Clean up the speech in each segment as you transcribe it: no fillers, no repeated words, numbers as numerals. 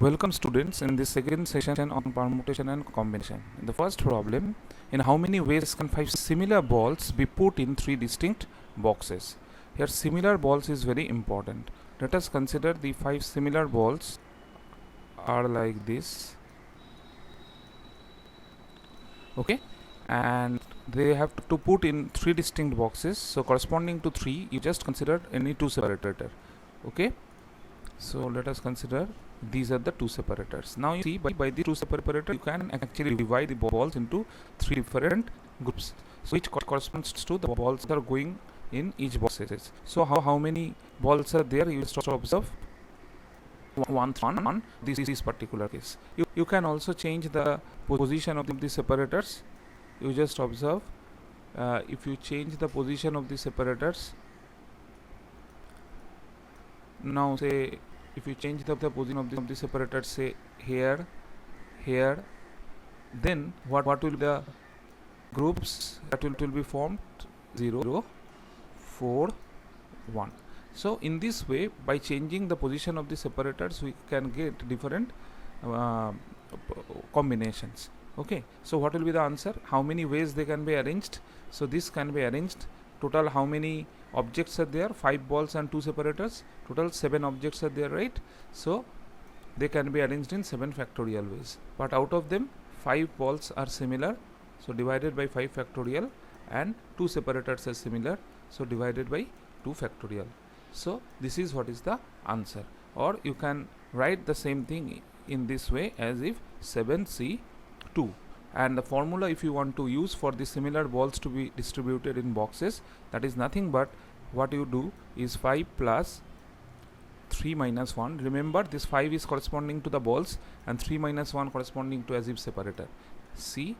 Welcome students in this second session on permutation and combination. In the first problem, in how many ways can 5 similar balls be put in 3 distinct boxes? Here similar balls is very important. Let us consider the 5 similar balls are like this. Okay, and they have to put in 3 distinct boxes. So corresponding to 3, you just consider any 2 separator. Okay, so let us consider these are the 2 separators. Now you see by the 2 separator you can actually divide the balls into 3 different groups, so each corresponds to the balls that are going in each boxes. So how many balls are there? You just observe one this particular case. You can also change the position of the separators. You just observe, if you change the position of the separators, now say if you change the position of the separator, say here, then what will be the groups that will be formed? 0, 4, 1. So in this way, by changing the position of the separators, we can get different combinations. Okay, so what will be the answer? How many ways they can be arranged? So this can be arranged. Total how many objects are there? 5 balls and 2 separators. Total 7 objects are there, right? So they can be arranged in 7 factorial ways. But out of them, 5 balls are similar. So divided by 5 factorial, and 2 separators are similar. So divided by 2 factorial. So this is what is the answer. Or you can write the same thing in this way as if 7C2. And the formula if you want to use for the similar balls to be distributed in boxes, that is nothing but what you do is 5 plus 3 minus 1. Remember, this 5 is corresponding to the balls and 3 minus 1 corresponding to as if separator. C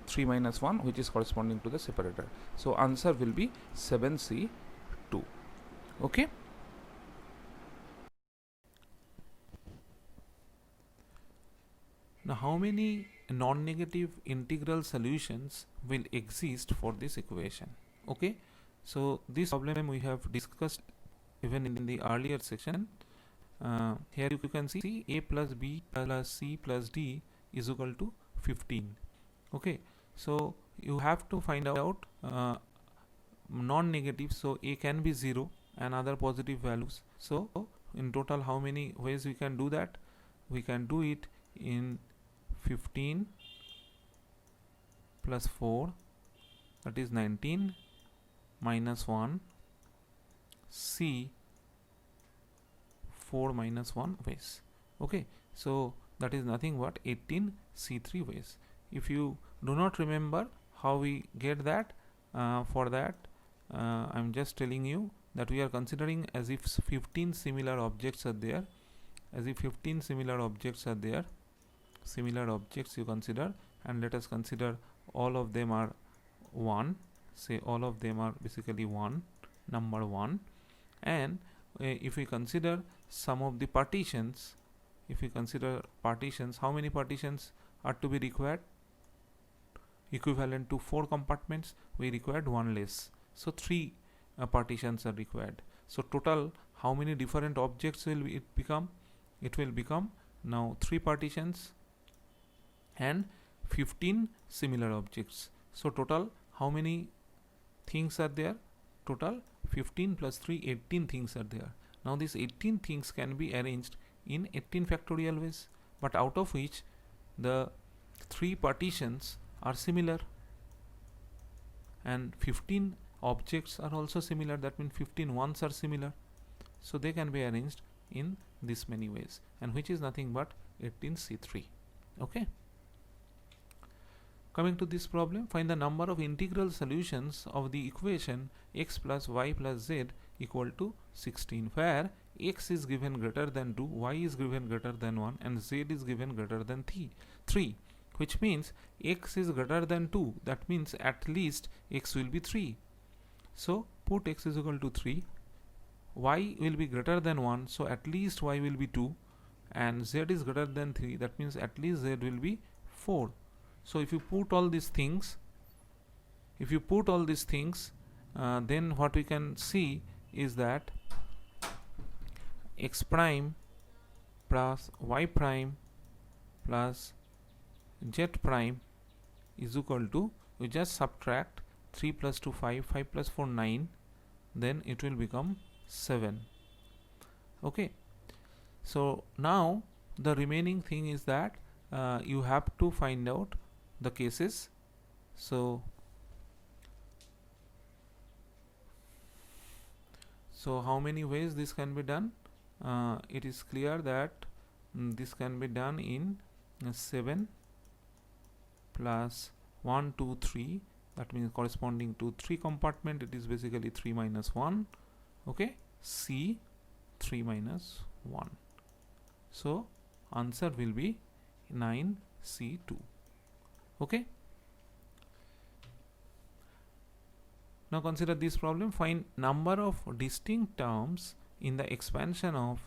3 minus 1 which is corresponding to the separator. So answer will be 7C2. Okay. Now how many non-negative integral solutions will exist for this equation? Okay, so this problem we have discussed even in the earlier section. Here you can see a plus b plus c plus d is equal to 15. Okay, so you have to find out non-negative, so a can be 0 and other positive values. So in total how many ways we can do that? We can do it in 15 plus 4, that is 19, minus 1, C 4 minus 1 ways. Okay, so that is nothing but 18 C3 ways. If you do not remember how we get that, for that I am just telling you that we are considering as if 15 similar objects are there. As if 15 similar objects are there, similar objects you consider, and let us consider all of them are 1. Say all of them are basically 1, number 1. And if we consider some of the partitions, if we consider partitions, how many partitions are to be required? Equivalent to 4 compartments, we required 1 less, so 3 partitions are required. So total how many different objects will it become? It will become now 3 partitions and 15 similar objects. So total how many things are there? Total 15 plus 3, 18 things are there. Now these 18 things can be arranged in 18 factorial ways, but out of which the 3 partitions are similar and 15 objects are also similar. That means 15 ones are similar. So they can be arranged in this many ways, and which is nothing but 18C3. Okay. Coming to this problem, find the number of integral solutions of the equation x plus y plus z equal to 16, where x is given greater than 2, y is given greater than 1, and z is given greater than 3, which means x is greater than 2. That means at least x will be 3. So put x is equal to 3, y will be greater than 1, so at least y will be 2, and z is greater than 3, that means at least z will be 4. So if you put all these things, then what we can see is that x prime plus y prime plus z prime is equal to, you just subtract 3 plus 2 5, 5 plus 4 9, then it will become 7. Okay, so now the remaining thing is that you have to find out the cases. So how many ways this can be done? It is clear that this can be done in 7 plus 1 2 3, that means corresponding to 3 compartment, it is basically 3 minus 1. Okay, C 3 minus 1. So answer will be 9C2. Okay, now consider this problem. Find number of distinct terms in the expansion of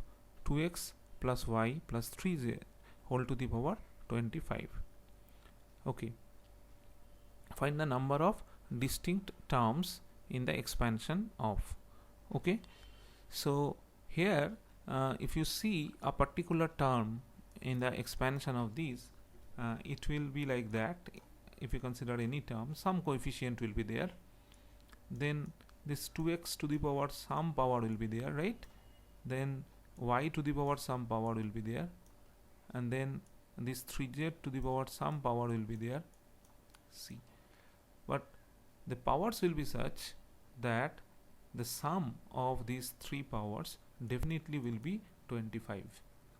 2x plus y plus 3z whole to the power 25. Okay, find the number of distinct terms in the expansion of. Okay, so here if you see a particular term in the expansion of these, it will be like that. If you consider any term, some coefficient will be there, then this 2x to the power some power will be there, right? Then y to the power some power will be there, and then this 3z to the power some power will be there. See, but the powers will be such that the sum of these three powers definitely will be 25.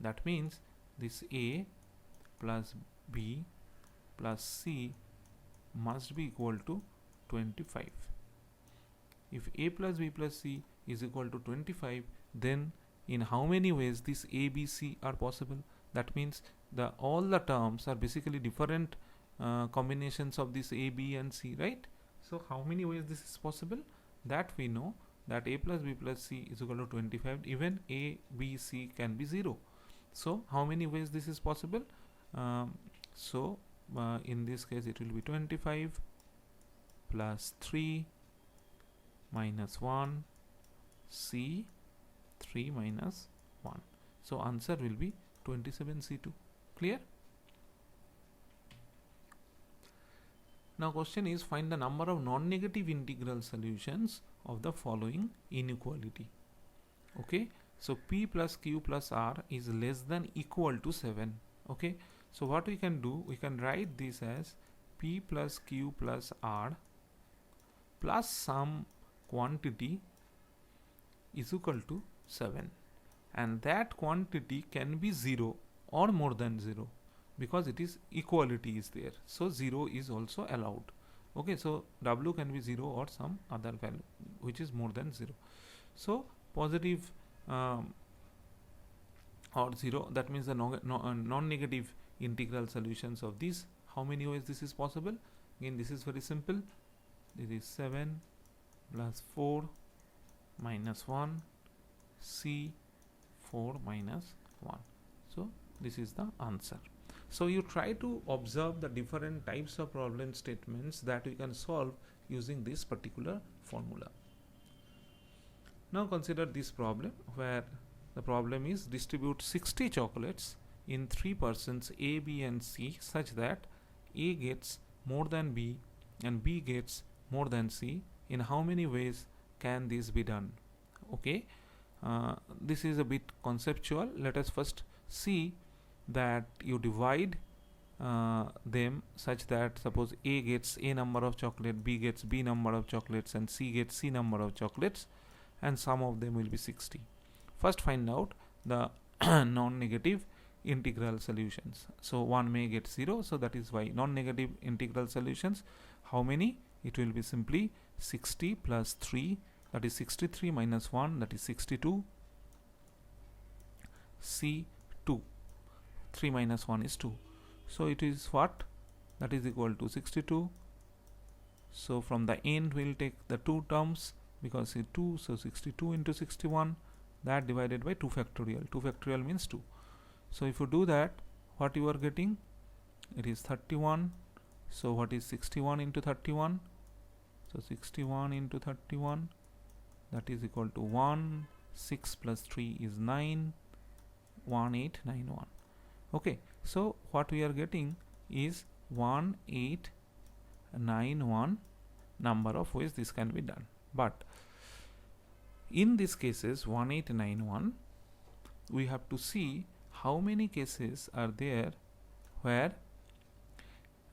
That means this a plus b plus c must be equal to 25. If a plus b plus c is equal to 25, then in how many ways this a, b, c are possible? That means all the terms are basically different combinations of this a, b and c, right? So how many ways this is possible? That we know that a plus b plus c is equal to 25. Even a, b, c can be 0. So how many ways this is possible? In this case it will be 25 plus 3 minus 1 c 3 minus 1. So answer will be 27c2. Clear? Now question is, find the number of non-negative integral solutions of the following inequality. Okay, so p plus q plus r is less than equal to 7. Okay, so what we can do, we can write this as p plus q plus r plus some quantity is equal to 7, and that quantity can be 0 or more than 0, because it is equality is there, so 0 is also allowed. Okay, so w can be 0 or some other value which is more than 0. So positive or 0, that means the non-negative integral solutions of these. How many ways this is possible? Again, this is very simple. This is 7 plus 4 minus 1 c 4 minus 1. So this is the answer. So you try to observe the different types of problem statements that we can solve using this particular formula. Now consider this problem, where the problem is distribute 60 chocolates in 3 persons A, B and C such that A gets more than B and B gets more than C. In how many ways can this be done? Okay, this is a bit conceptual. Let us first see that you divide them such that suppose A gets A number of chocolate, B gets B number of chocolates and C gets C number of chocolates, and sum of them will be 60. First find out the non-negative integral solutions. So 1 may get 0, so that is why non-negative integral solutions. How many? It will be simply 60 plus 3, that is 63 minus 1, that is 62, C2, 3 minus 1 is 2. So it is what? That is equal to 62. So from the end we will take the 2 terms, because it's 2, so 62 into 61, that divided by 2 factorial. 2 factorial means 2. So if you do that, what you are getting? It is 31. So what is 61 into 31? So 61 into 31, that is equal to 1. 6 plus 3 is 9, 1891. Okay, so what we are getting is 1891 number of ways this can be done. But in these cases 1891, we have to see how many cases are there where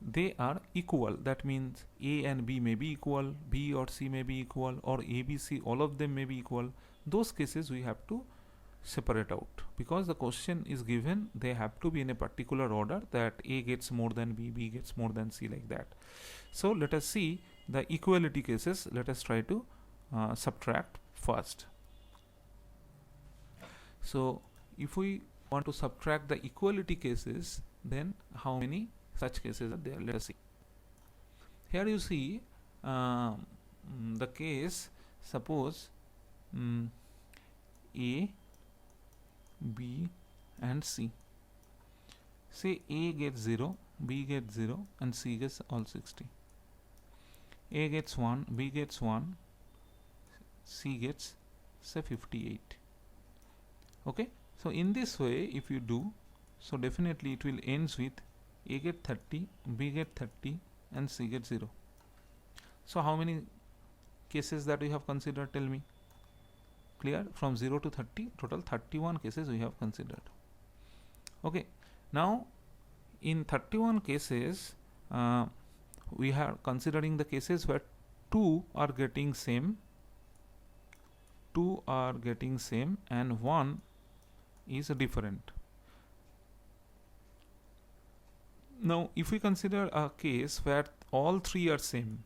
they are equal. That means A and B may be equal, B or C may be equal, or A, B, C, all of them may be equal. Those cases we have to separate out, because the question is given they have to be in a particular order, that A gets more than B, B gets more than C, like that. So let us see the equality cases. Let us try to subtract first. So if we want to subtract the equality cases, then how many such cases are there? Let us see. Here you see the case, suppose A, B and C. Say A gets 0, B gets 0 and C gets all 60. A gets 1, B gets 1, C gets say 58. Okay, so in this way if you do, so definitely it will ends with A get 30, B get 30 and C get 0. So how many cases that we have considered, tell me? Clear? From 0 to 30, total 31 cases we have considered. Okay, now in 31 cases we are considering the cases where two are getting same and one is different. Now if we consider a case where all three are same,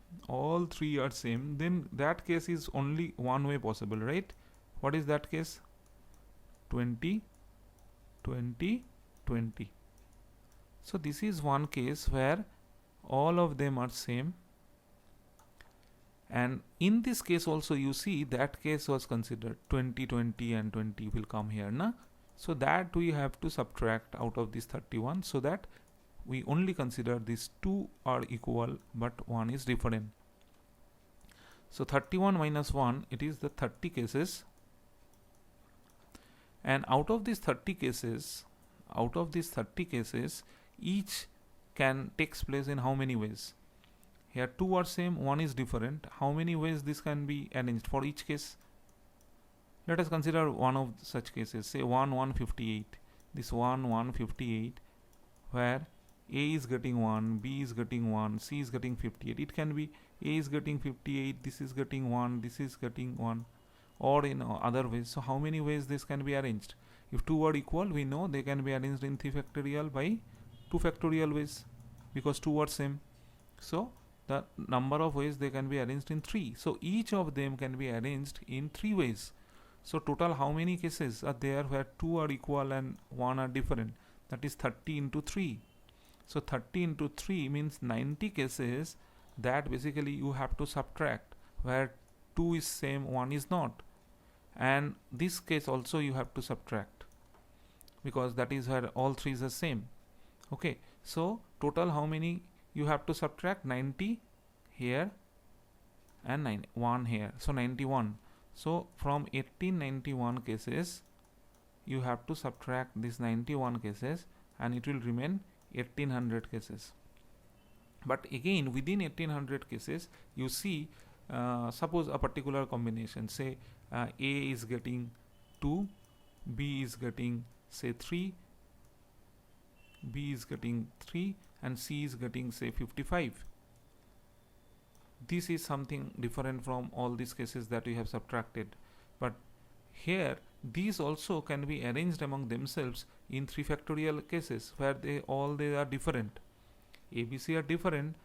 then that case is only one way possible, right? What is that case? 20, 20, 20. So this is one case where all of them are same, and in this case also you see that case was considered 20, 20 and 20 will come here, na? So that we have to subtract out of this 31, so that we only consider these two are equal but one is different. So 31 minus 1, it is the 30 cases, and out of these 30 cases, each can takes place in how many ways? Here two are same, one is different. How many ways this can be arranged for each case? Let us consider one of such cases, say 1, 158. This 1, 158, where A is getting 1, B is getting 1, C is getting 58. It can be A is getting 58, this is getting 1, this is getting 1, or in other ways. So how many ways this can be arranged? If two are equal, we know they can be arranged in 3 factorial by 2 factorial ways, because two are same. So the number of ways they can be arranged in 3. So each of them can be arranged in 3 ways. So total how many cases are there where two are equal and one are different? That is 30 into 3. So 30 into 3 means 90 cases that basically you have to subtract, where 2 is same, 1 is not. And this case also you have to subtract, because that is where all 3 is the same. Okay, so total how many you have to subtract? 90 here and 1 here, so 91. So from 1891 cases you have to subtract this 91 cases, and it will remain 1800 cases. But again within 1800 cases you see, suppose a particular combination, say A is getting 2, B is getting say 3, B is getting 3 and C is getting say 55. This is something different from all these cases that we have subtracted. But here these also can be arranged among themselves in 3 factorial cases, where they are different. A, B, C are different,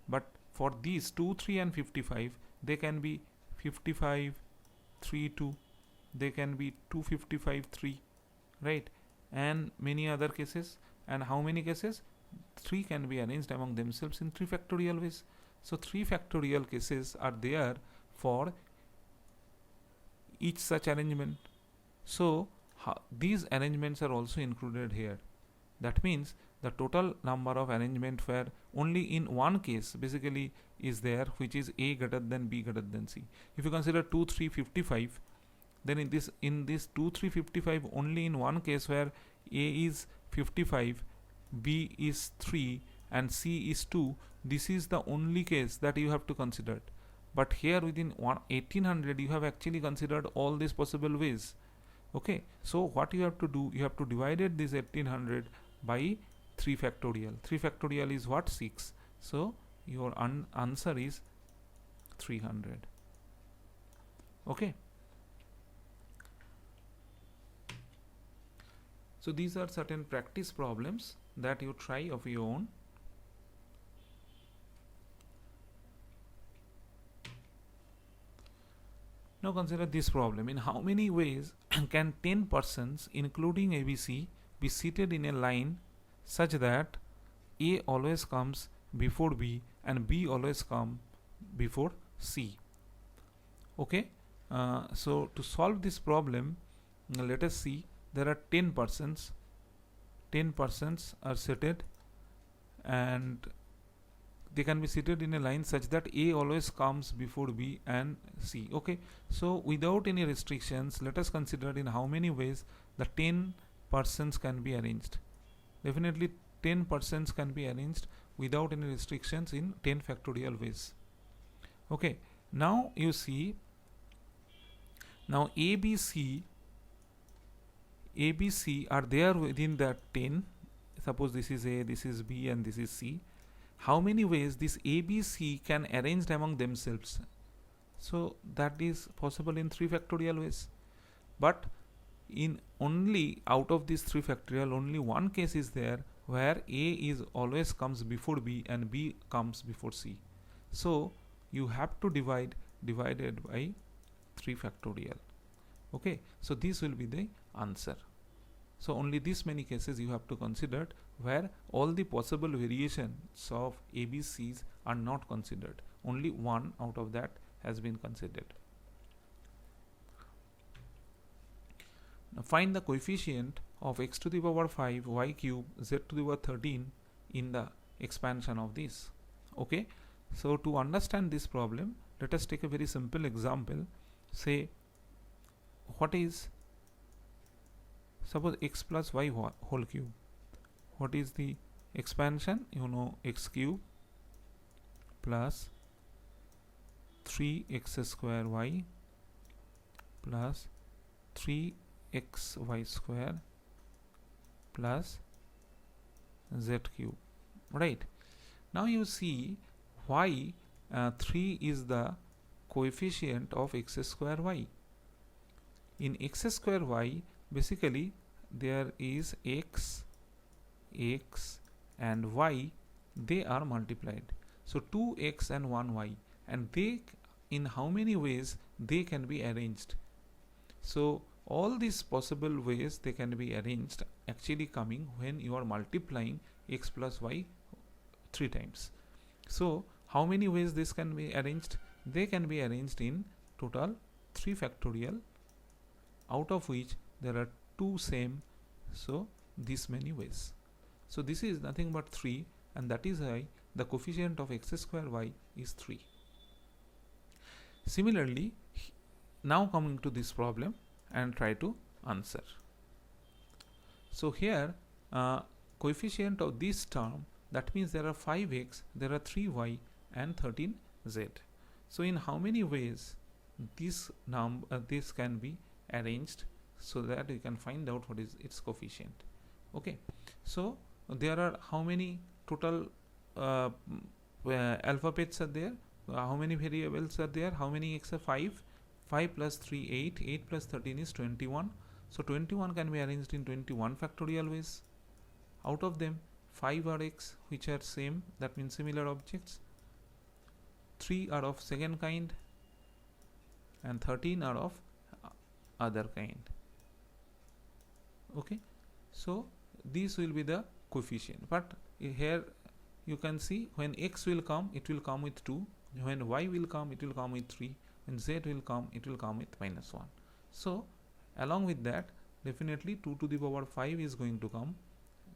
but for these 2, 3 and 55, they can be 55, 3, 2, they can be 255, 3, right? And many other cases. And how many cases? 3 can be arranged among themselves in 3 factorial ways. So 3 factorial cases are there for each such arrangement. So these arrangements are also included here. That means the total number of arrangement where only in one case basically is there, which is A greater than B greater than C. If you consider 2, 3, 55, then in this 2, 3, 55, only in one case where A is 55, B is 3 and C is 2, this is the only case that you have to consider. But here within 1800 you have actually considered all these possible ways. Okay, so what you have to do, you have to divide this 1800 by 3 factorial. 3 factorial is what? 6. So your answer is 300. Okay, so these are certain practice problems that you try of your own. Now consider this problem. In how many ways can 10 persons including ABC be seated in a line such that A always comes before B and B always comes before C? Okay, so to solve this problem, let us see, there are 10 persons. 10 persons are seated and they can be seated in a line such that A always comes before B and C. Okay, so without any restrictions, let us consider in how many ways the 10 persons can be arranged. Definitely 10 persons can be arranged without any restrictions in 10 factorial ways. Okay, now you see, now ABC are there within that 10. Suppose this is A, this is B and this is C. How many ways this ABC can arrange among themselves? So that is possible in 3 factorial ways. But in only out of these 3 factorial, only one case is there where A is always comes before B and B comes before C. So you have to divided by 3 factorial. Okay, so this will be the answer. So only this many cases you have to consider where all the possible variations of ABCs are not considered. Only one out of that has been considered. Now find the coefficient of x to the power 5, y cube, z to the power 13 in the expansion of this. Okay, so to understand this problem, let us take a very simple example. Say, what is, suppose x plus y whole cube. What is the expansion? You know, x cube plus 3x square y plus 3xy square plus z cube. Right, now you see why 3 is the coefficient of x square y. In x square y, basically there is x and y, they are multiplied. So 2x and 1y, and they, in how many ways they can be arranged? So all these possible ways they can be arranged actually coming when you are multiplying x plus y 3 times. So how many ways this can be arranged? They can be arranged in total 3 factorial, out of which there are 2 same, so this many ways. So this is nothing but 3, and that is why the coefficient of x square y is 3. Similarly, now coming to this problem and try to answer. So here coefficient of this term, that means there are 5x, there are 3y and 13z. So in how many ways this this can be arranged so that you can find out what is its coefficient? Okay, so there are how many total alphabets are there? How many variables are there? How many x are 5? 5 plus 3, 8. 8 plus 13 is 21. So 21 can be arranged in 21 factorial ways. Out of them, 5 are x, which are same, that means similar objects. 3 are of second kind, and 13 are of other kind. Okay, so this will be the coefficient. But here you can see when x will come, it will come with 2. When y will come, it will come with 3. When z will come, it will come with minus 1. So along with that, definitely 2 to the power 5 is going to come,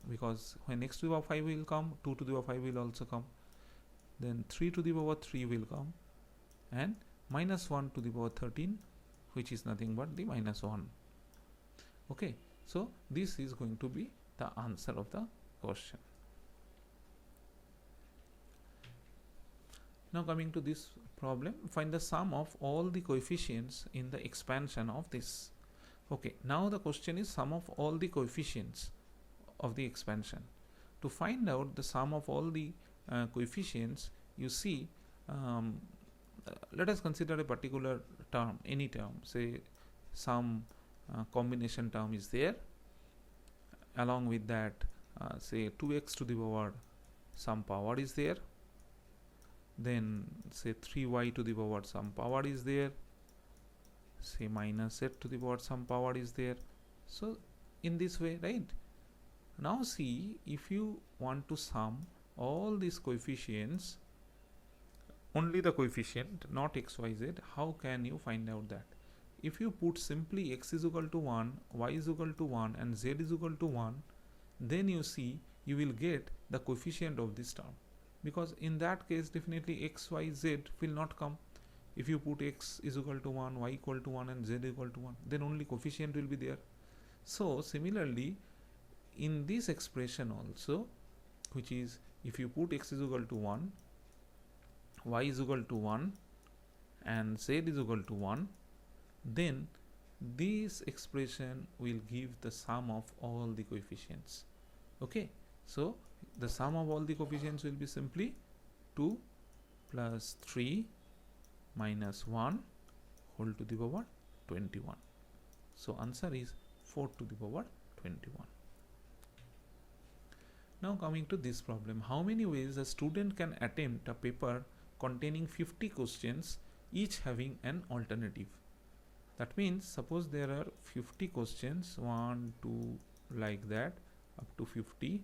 because when x to the power 5 will come, 2 to the power 5 will also come. Then 3 to the power 3 will come, and minus 1 to the power 13, which is nothing but the minus 1. Okay, So this is going to be the answer of the question. Now coming to this problem, find the sum of all the coefficients in the expansion of this. Okay, now the question is sum of all the coefficients of the expansion. To find out the sum of all the coefficients, you see, let us consider a particular term, any term, say some combination term is there, along with that say 2x to the power some power is there, then say 3y to the power some power is there, say minus z to the power some power is there. So in this way, right? Now see, if you want to sum all these coefficients, only the coefficient, not x, y, z, how can you find out that? If you put simply x is equal to 1, y is equal to 1 and z is equal to 1, then you see you will get the coefficient of this term, because in that case definitely x, y, z will not come. If you put x is equal to 1, y equal to 1 and z equal to 1, then only coefficient will be there. So similarly in this expression also, which is if you put x is equal to 1, y is equal to 1 and z is equal to 1, then this expression will give the sum of all the coefficients. Okay, so the sum of all the coefficients will be simply 2 plus 3 minus 1 whole to the power 21. So answer is 4 to the power 21. Now coming to this problem, how many ways a student can attempt a paper containing 50 questions, each having an alternative? That means suppose there are 50 questions, 1, 2, like that, up to 50,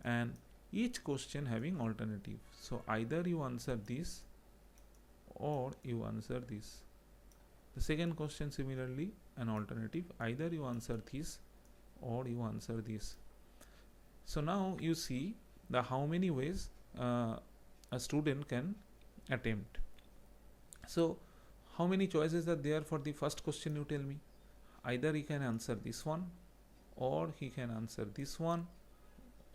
and each question having alternative. So either you answer this or you answer this. The second question similarly an alternative, either you answer this or you answer this. So now you see the how many ways a student can attempt. So how many choices are there for the first question, you tell me? Either he can answer this one, or he can answer this one,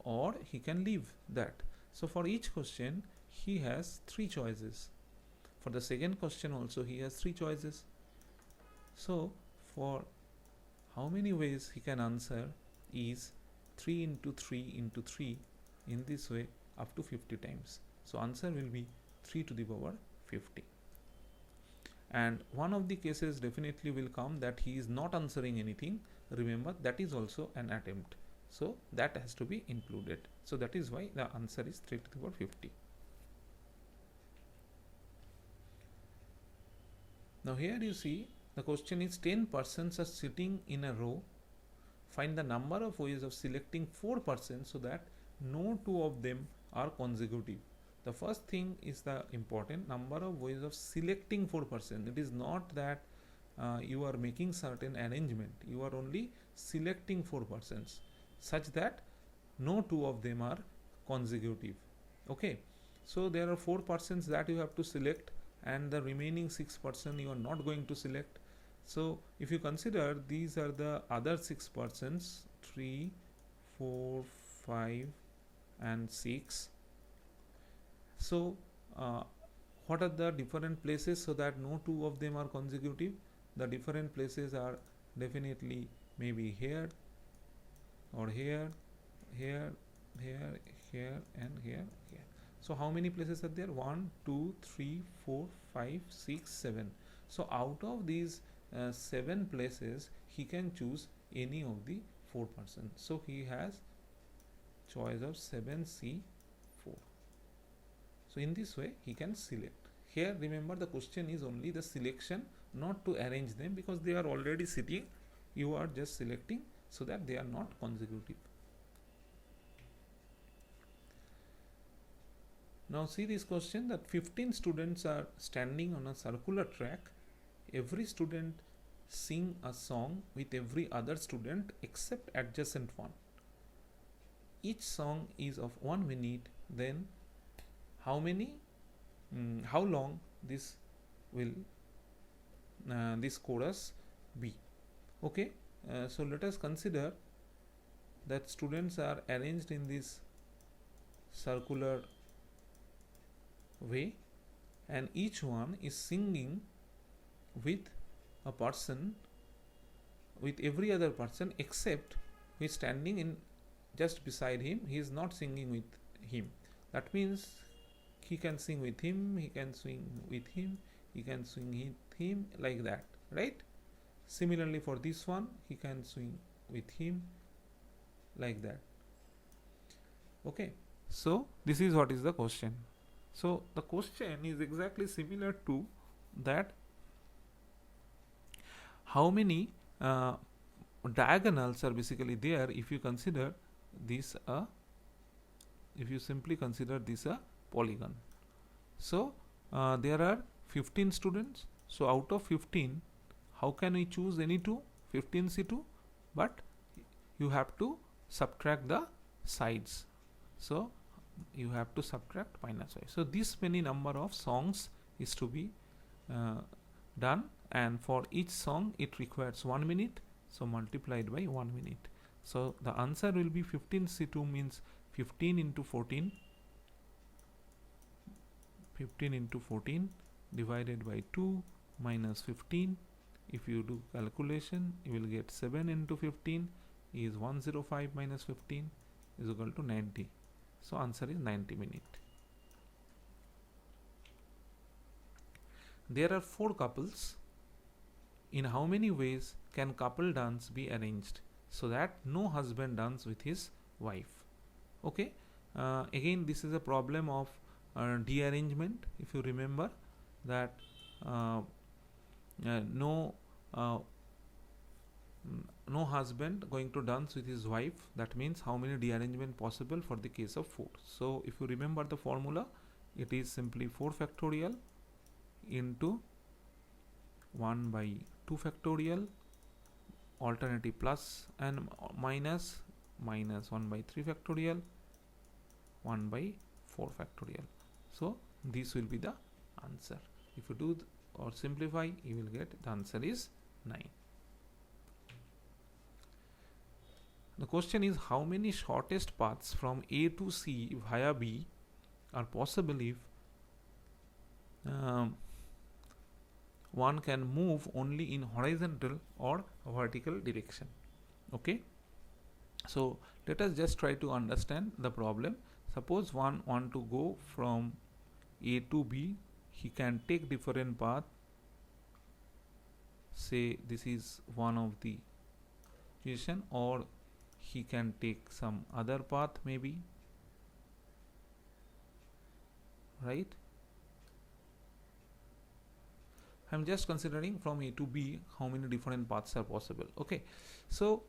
or he can leave that. So for each question he has 3 choices. For the second question also he has 3 choices. So for how many ways he can answer is 3 into 3 into 3, in this way up to 50 times. So answer will be 3 to the power 50. And one of the cases definitely will come that he is not answering anything. Remember, that is also an attempt, so that has to be included. So that is why the answer is 3 to the power 50. Now here you see the question is 10 persons are sitting in a row. Find the number of ways of selecting 4 persons so that no 2 of them are consecutive. The first thing is the important number of ways of selecting 4 persons. It is not that you are making certain arrangement. You are only selecting 4 persons such that no 2 of them are consecutive. Okay, so there are 4 persons that you have to select, and the remaining 6 persons you are not going to select. So if you consider these are the other 6 persons, 3, 4, 5 and 6. So what are the different places so that no 2 of them are consecutive? The different places are definitely maybe here or here, here, here, here and here, here. So how many places are there? 1, 2, 3, 4, 5, 6, 7. So out of these 7 places he can choose any of the 4 persons. So he has choice of 7C4. So in this way he can select. Here remember the question is only the selection, not to arrange them, because they are already sitting. You are just selecting so that they are not consecutive. Now see this question that 15 students are standing on a circular track. Every student sing a song with every other student except adjacent one. Each song is of 1 minute. Then how long this will this chorus be? Okay, So let us consider that students are arranged in this circular way, and each one is singing with a person, with every other person except who is standing in just beside him. He is not singing with him. That means he can sing with him, he can swing with him, he can swing with him, like that, right? Similarly for this one, he can swing with him, like that. Okay, so this is what is the question. So the question is exactly similar to that: how many diagonals are basically there if you consider this if you simply consider this a polygon. So there are 15 students. So out of 15, how can we choose any two? 15C2, but you have to subtract the sides. So you have to subtract -5. So this many number of songs is to be done, and for each song it requires 1 minute. So multiplied by 1 minute. So the answer will be 15C2 means 15 into 14. 15 into 14 divided by 2 minus 15. If you do calculation, you will get 7 into 15 is 105 minus 15 is equal to 90. So answer is 90 minutes. There are 4 couples. In how many ways can couple dance be arranged so that no husband dance with his wife? Okay, again this is a problem of de-arrangement. If you remember that no husband going to dance with his wife, that means how many de-arrangement possible for the case of 4. So if you remember the formula, it is simply 4 factorial into 1 by 2 factorial, alternative plus and minus, minus 1 by 3 factorial, 1 by 4 factorial. So this will be the answer. If you do or simplify, you will get the answer is 9. The question is, how many shortest paths from A to C via B are possible if one can move only in horizontal or vertical direction? Okay, so let us just try to understand the problem. Suppose one want to go from A to B, he can take different path. Say this is one of the position, or he can take some other path maybe, right? I'm just considering from A to B how many different paths are possible. Okay, so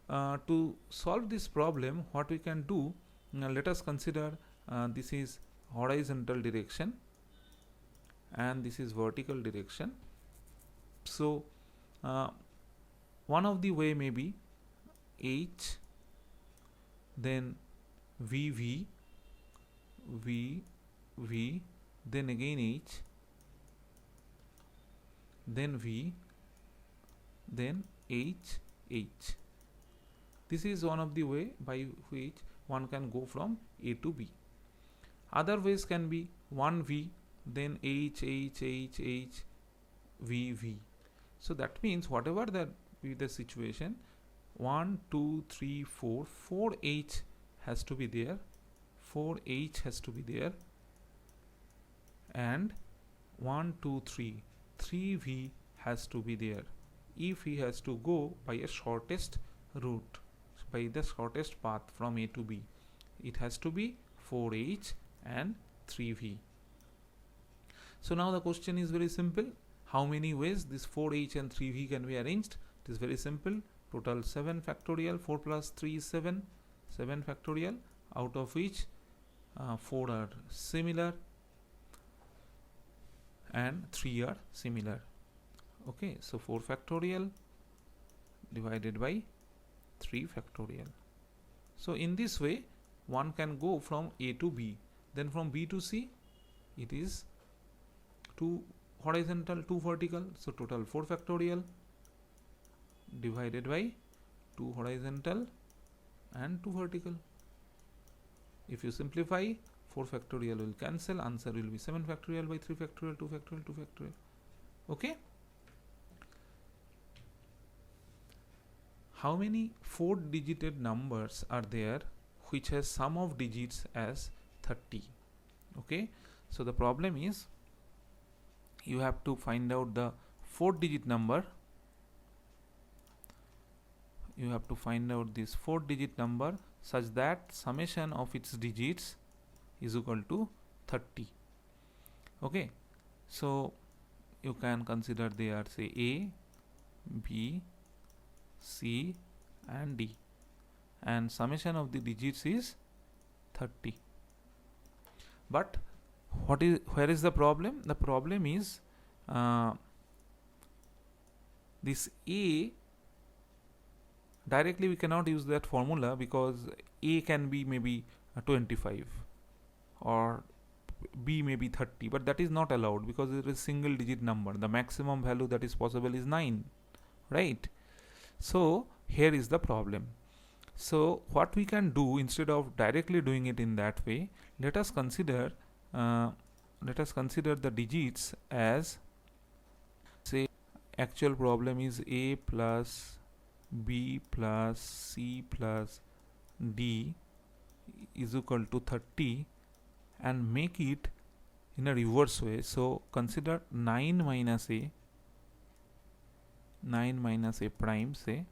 to solve this problem, what we can do, let us consider this is horizontal direction and this is vertical direction. So one of the way may be H, then VV, V, then again H, then V, then H. This is one of the way by which one can go from A to B. Other ways can be 1V, then H, V. So that means whatever that be the situation, 1, 2, 3, 4, 4H has to be there, 4H has to be there, and 1, 2, 3, 3V has to be there. If he has to go by a shortest route, by the shortest path from A to B, it has to be 4H and 3V. So now the question is very simple. How many ways this 4H and 3V can be arranged? It is very simple. Total 7 factorial, 4 plus 3 is 7, 7 factorial, out of which 4 are similar and 3 are similar. Okay, so 4 factorial divided by 3 factorial. So in this way one can go from A to B, then from B to C it is 2 horizontal, 2 vertical, so total 4 factorial divided by 2 horizontal and 2 vertical. If you simplify, 4 factorial will cancel, answer will be 7 factorial by 3 factorial, 2 factorial, 2 factorial. Okay. How many 4-digit numbers are there which has sum of digits as 30? Okay, so the problem is you have to find out the 4-digit number. You have to find out this 4-digit number such that summation of its digits is equal to 30. Okay, so you can consider they are say A, B, C and D, and summation of the digits is 30. But where is the problem? The problem is this A, directly we cannot use that formula because A can be maybe 25 or B may be 30, but that is not allowed because it is single digit number. The maximum value that is possible is 9, right? So here is the problem. So what we can do, instead of directly doing it in that way, let us consider the digits as, say, actual problem is A plus B plus C plus D is equal to 30, and make it in a reverse way. So consider 9 minus A prime, say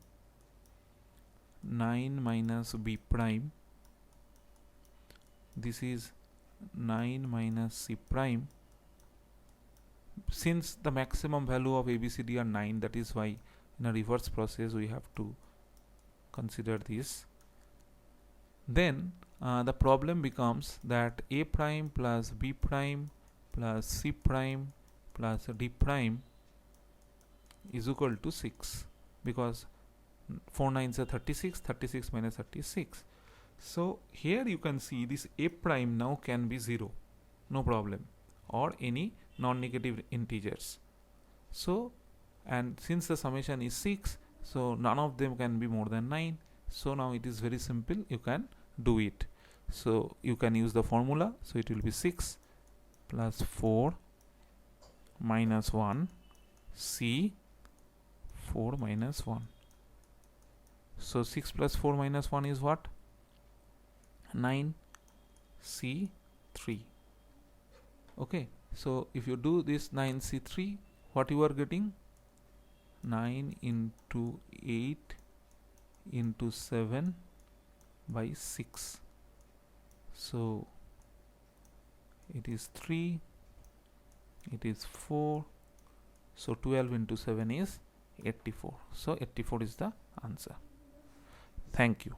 9 minus B prime, this is 9 minus C prime. Since the maximum value of ABCD are 9, that is why in a reverse process we have to consider this. Then the problem becomes that A prime plus B prime plus C prime plus D prime is equal to 6, because 4 9s are 36, 36 minus 36. So here you can see this A prime now can be 0, no problem, or any non-negative integers. So, and since the summation is 6, so none of them can be more than 9. So now it is very simple, you can do it. So you can use the formula. So it will be 6 plus 4 minus 1 C 4 minus 1. So 6 plus 4 minus 1 is what? 9 C 3. Okay, so if you do this 9 C 3, what you are getting? 9 into 8 into 7 by 6. So it is 3, it is 4, so 12 into 7 is 84. So 84 is the answer. Thank you.